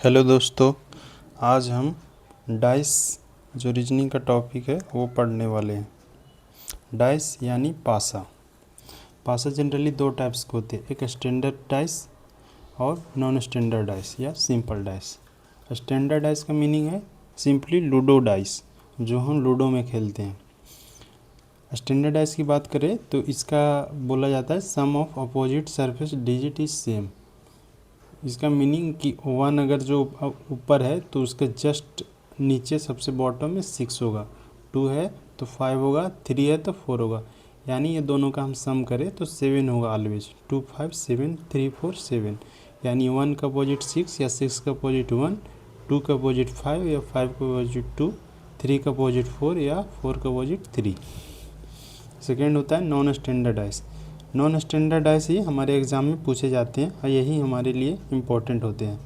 Hello दोस्तों, आज हम डाइस जो रीजनिंग का टॉपिक है वो पढ़ने वाले हैं। डाइस यानी पासा। पासा जनरली दो टाइप्स के होते हैं, एक स्टैंडर्ड डाइस और नॉन स्टैंडर्ड डाइस या सिंपल डाइस। स्टैंडर्ड डाइस का मीनिंग है सिंपली लूडो डाइस, जो हम लूडो में खेलते हैं। स्टैंडर्ड डाइस की बात करें तो इसका बोला जाता है sum of opposite surface digit is same. इसका मीनिंग कि वन अगर जो ऊपर है तो उसके जस्ट नीचे सबसे बॉटम में 6 होगा, 2 है तो 5 होगा, 3 है तो 4 होगा। यानी ये दोनों का हम सम करें तो 7 होगा ऑलवेज। 2 5 7 3 4 7, यानी 1 का अपोजिट 6 या 6 का अपोजिट 1, 2 का अपोजिट 5 या 5 का अपोजिट 2, 3 का अपोजिट 4 या 4 का अपोजिट 3। सेकेंड होता है नॉन स्टैंडर्डाइज। नॉन स्टैंडर्डाइज ही हमारे एग्ज़ाम में पूछे जाते हैं और यही हमारे लिए इम्पोर्टेंट होते हैं।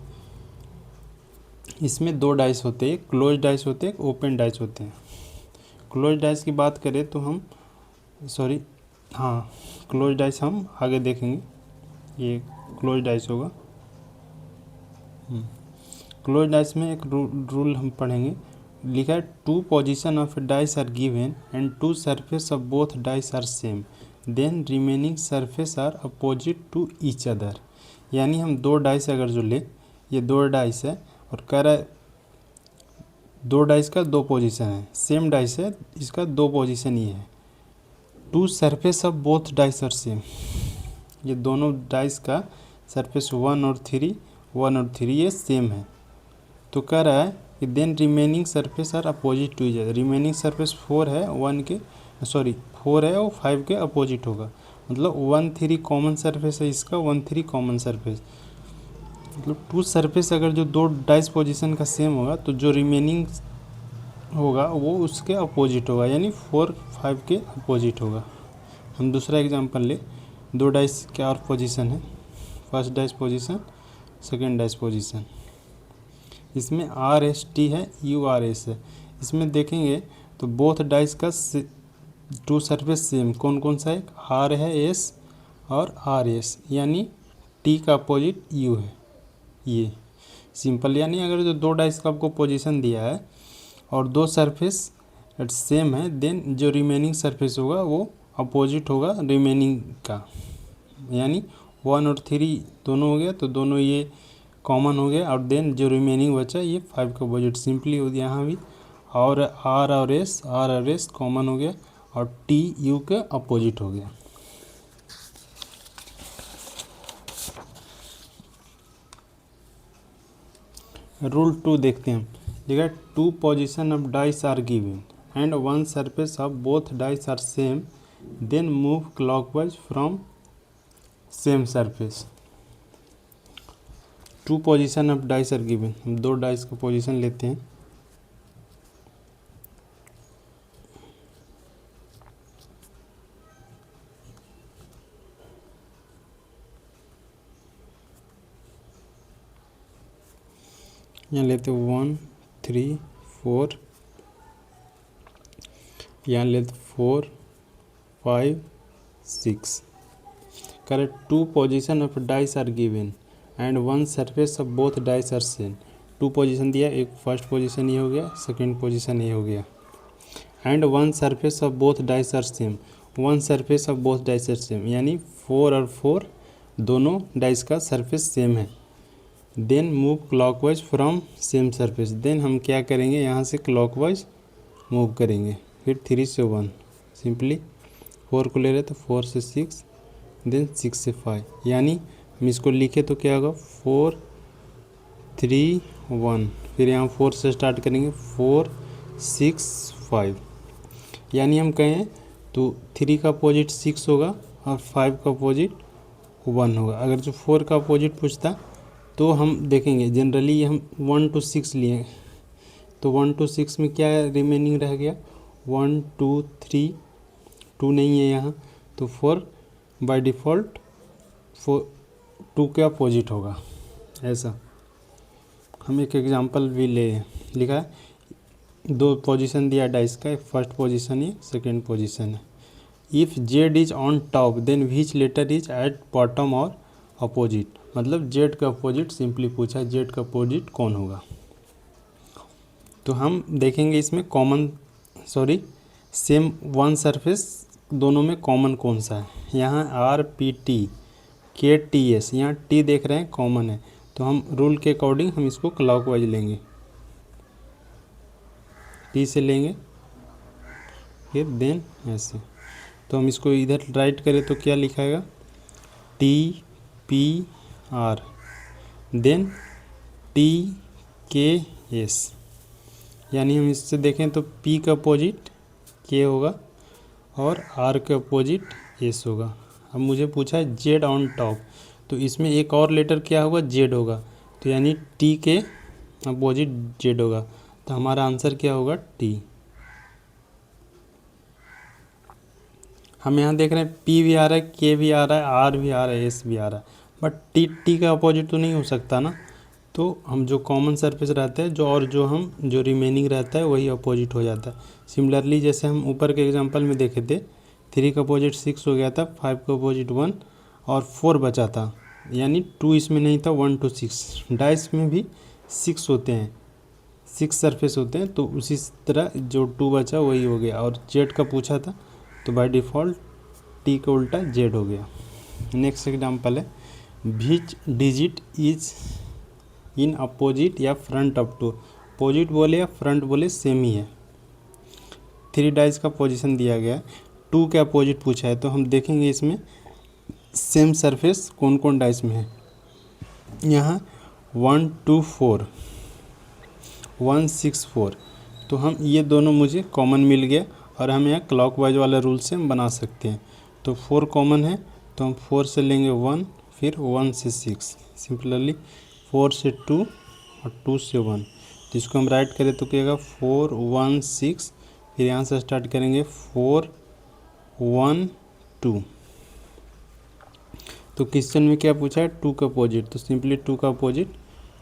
इसमें दो डाइस होते हैं, क्लोज डाइस होते हैं, ओपन डाइस होते हैं। क्लोज डाइस की बात करें तो हम क्लोज डाइस हम आगे देखेंगे। ये क्लोज डाइस होगा। क्लोज डाइस में एक रूल हम पढ़ेंगे। लिखा है 2 position of dice are given and 2 surface of both dice are same, then remaining surface are opposite to each other. यानी हम दो डाइस अगर जो ले, ये दो डाइस है और कह रहा है दो डाइस का दो पोजीशन है, सेम डाइस है, इसका दो पोजीशन ही है। 2 surface of both dice are same, ये दोनों डाइस का सरफेस 1 और 3 ये सेम है। तो कह रहा है कि then remaining surface are opposite to each other. Remaining surface 4 है 4 है और 5 के अपोजिट होगा। मतलब 1 3 कॉमन सरफेस है इसका, 1 3 कॉमन सरफेस। मतलब 2 सरफेस अगर जो दो डाइस पोजीशन का सेम होगा तो जो रिमेनिंग होगा वो उसके अपोजिट होगा, यानी 4 5 के अपोजिट होगा। हम दूसरा एग्जांपल ले। दो डाइस क्या और पोजीशन है, first dice position, second dice position. इसमें आर एस टी है, यू आर एस है। इसमें देखेंगे तो बोथ डाइस का 2 सरफेस सेम कौन कौन सा है, आर है एस और आर एस, यानी टी का अपोजिट यू है। ये सिंपल, यानी अगर जो दो डाइस का आपको पोजीशन दिया है और दो सरफेस सेम है, देन जो रिमेनिंग सरफेस होगा वो अपोजिट होगा रिमेनिंग का। यानी 1 और 3 दोनों हो गया तो दोनों ये कॉमन हो गया और देन जो रिमेनिंग बचा ये 5 का अपोजिट सिंपली हो गया यहाँ भी। और आर और एस कॉमन हो गया और टी यू के अपोजिट हो गया। रूल 2 देखते हैं। देखा 2 position of dice are given and 1 surface of both dice are same, then move clockwise from same surface. 2 position of dice are given, हम दो डाइस का पोजीशन लेते हैं। यहाँ लेते 1 3 4, यहाँ लेते 4 5 6। Correct 2 position of dice are given and 1 surface of both dice are same. 2 position दिया, एक फर्स्ट पोजीशन ये हो गया, सेकंड पोजीशन ये हो गया। And 1 surface of both dice are same, 1 surface of both dice are same, यानी 4 और 4 दोनों डाइस का सरफेस सेम है। Then move clockwise from same surface, then हम क्या करेंगे यहाँ से क्लॉकवाइज मूव करेंगे। फिर 3 से 1, सिंपली 4 को ले रहे तो 4 से 6, देन 6 से 5, यानी हम इसको लिखे तो क्या होगा 4 3 1। फिर यहाँ 4 से स्टार्ट करेंगे 4 6 5, यानी हम कहें तो 3 का अपोजिट 6 होगा और 5 का अपोजिट 1 होगा। अगर जो 4 का अपोजिट पूछता तो हम देखेंगे जनरली हम 1 to 6 लिए, तो 1 to 6 में क्या रिमेनिंग रह गया 1 2 3, 2 नहीं है यहाँ तो 4 बाय डिफ़ॉल्ट 2 के अपोजिट होगा। ऐसा हम एक एग्जांपल भी ले, लिखा है 2 पोजीशन दिया डाइस का, फर्स्ट पोजीशन है सेकेंड पोजीशन है। If Z is on top then which letter is at bottom और अपोजिट, मतलब जेड का अपोजिट सिंपली पूछा है, जेड का अपोजिट कौन होगा। तो हम देखेंगे इसमें सेम वन सरफेस दोनों में कॉमन कौन सा है। यहाँ आर पी टी के टी एस, यहाँ टी देख रहे हैं कॉमन है, तो हम रूल के अकॉर्डिंग हम इसको क्लॉकवाइज लेंगे, टी से लेंगे फिर देन ऐसे। तो हम इसको इधर राइट करें तो क्या लिखाएगा, T P R then T K S, यानी हम इससे देखें तो पी का अपोजिट के होगा और आर का अपोजिट एस होगा। अब मुझे पूछा है जेड ऑन टॉप, तो इसमें एक और लेटर क्या होगा, जेड होगा, तो यानी टी के अपोजिट जेड होगा, तो हमारा आंसर क्या होगा, टी। हम यहाँ देख रहे हैं पी भी आ रहा है, के भी आ रहा है, आर भी आ रहा है, एस भी आ रहा है, बट टी का अपोजिट तो नहीं हो सकता ना। तो हम जो कॉमन सरफेस रहता है जो रिमेनिंग रहता है वही अपोजिट हो जाता है। सिमिलरली जैसे हम ऊपर के एग्जांपल में देखे थे, 3 का अपोजिट 6 हो गया था, 5 का अपोजिट 1 और 4 बचा था, यानी 2 इसमें नहीं था, 1 to 6। डाइस में भी 6 होते हैं, 6 सरफेस होते हैं, तो उसी तरह जो 2 बचा वही हो गया। और जेड का पूछा था तो बाय डिफ़ॉल्ट टी का उल्टा जेड हो गया। नेक्स्ट एग्जांपल है, विच डिजिट इज इन अपोजिट या फ्रंट ऑफ टू। अपोजिट बोले या फ्रंट बोले सेम ही है। 3 डाइस का पोजीशन दिया गया है, 2 के अपोजिट पूछा है, तो हम देखेंगे इसमें सेम सरफेस कौन कौन डाइस में है। यहाँ 1 2 4 1 6 4, तो हम ये दोनों मुझे कॉमन मिल गया और हम यहाँ क्लॉकवाइज वाला रूल से हम बना सकते हैं। तो 4 कॉमन है, तो हम 4 से लेंगे 1, फिर 1 से 6, सिंपलली 4 से 2 और 2 से 1, तो इसको हम राइट करें तो क्या होगा, 4 1 6, फिर यहाँ से स्टार्ट करेंगे 4 1 2। तो क्वेश्चन में क्या पूछा है, 2 का अपोजिट, तो सिंपली 2 का अपोजिट